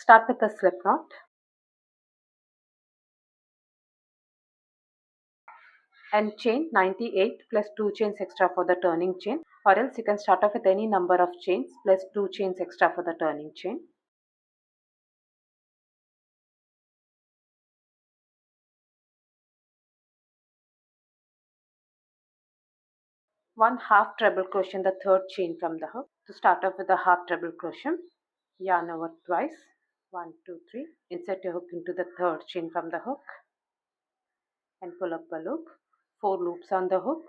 Start with a slip knot. And chain 98 plus 2 chains extra for the turning chain, or else you can start off with any number of chains plus 2 chains extra for the turning chain. One half treble crochet in the third chain from the hook. To start off with a half treble crochet, yarn over twice, 1 2 3, insert your hook into the third chain from the hook and pull up a loop, 4 loops on the hook,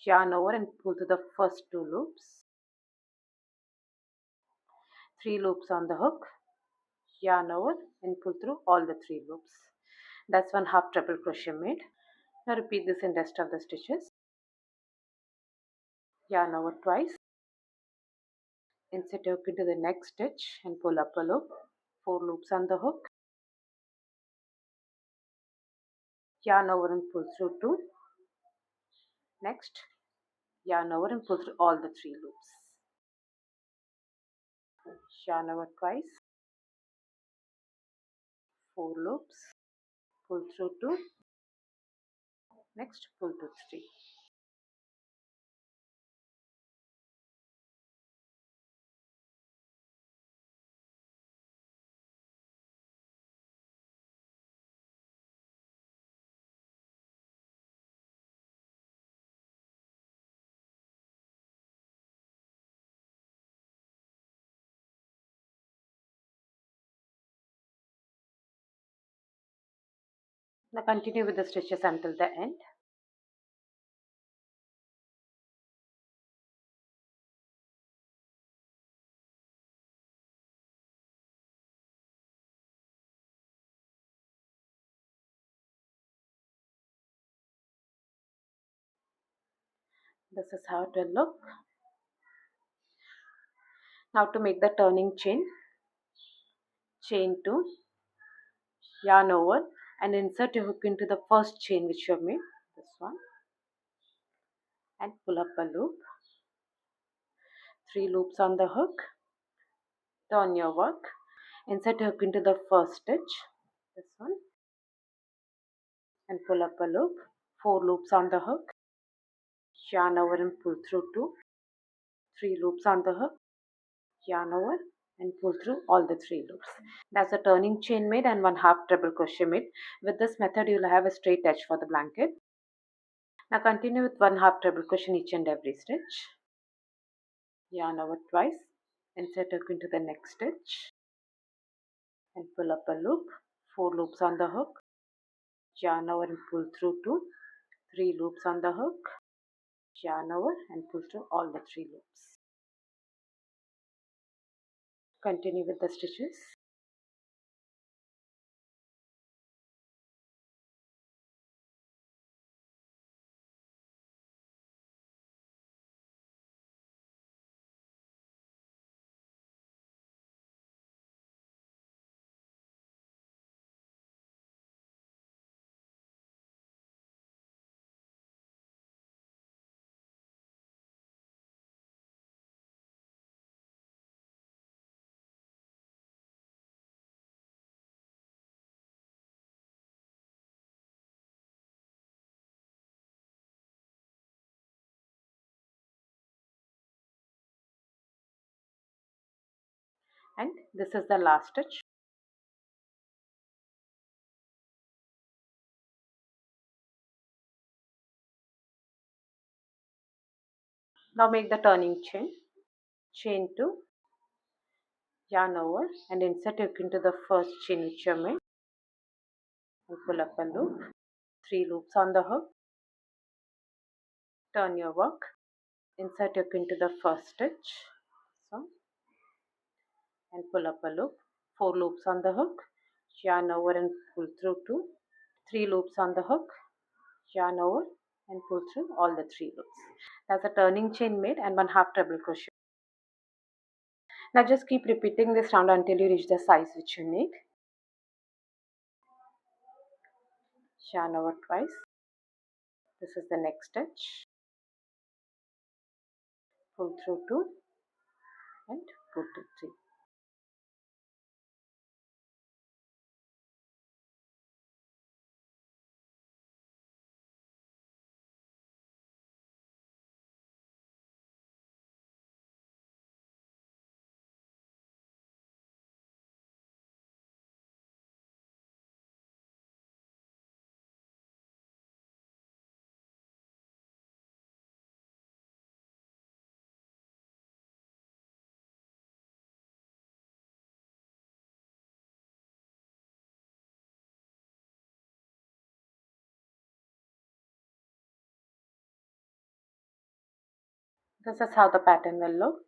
yarn over and pull to the first 2 loops, 3 loops on the hook, yarn over and pull through all the 3 loops. That's one half treble crochet made. Now repeat this in rest of the stitches. Yarn over twice, insert your hook into the next stitch and pull up a loop, 4 loops on the hook, yarn over and pull through 2, next yarn over and pull through all the 3 loops, yarn over twice, 4 loops, pull through 2, next pull to 3. Now continue with the stitches until the end. This is how it will look. Now to make the turning chain, chain 2, yarn over and insert your hook into the first chain which you have made, this one, and pull up a loop, 3 loops on the hook, turn your work, insert your hook into the first stitch, this one, and pull up a loop, 4 loops on the hook, yarn over and pull through 2, 3 loops on the hook, yarn over and pull through all the 3 loops. That's a turning chain made and one half treble crochet made. With this method you will have a straight edge for the blanket. Now continue with one half treble crochet in each and every stitch. Yarn over twice, insert hook into the next stitch and pull up a loop, 4 loops on the hook, yarn over and pull through 2, 3 loops on the hook, yarn over and pull through all the 3 loops. Continue with the stitches. And this is the last stitch. Now make the turning chain. Chain 2, yarn over and insert hook into the first chain which you made and pull up a loop, 3 loops on the hook, turn your work, insert hook into the first stitch, so, and pull up a loop, 4 loops on the hook, yarn over and pull through 2, 3 loops on the hook, yarn over and pull through all the 3 loops. That's a turning chain made and one half treble crochet. Now just keep repeating this round until you reach the size which you need. Yarn over twice. This is the next stitch. Pull through 2 and pull to 3. This is how the pattern will look.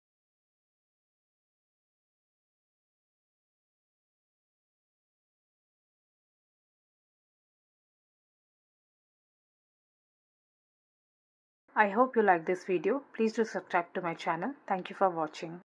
I hope you like this video. Please do subscribe to my channel. Thank you for watching.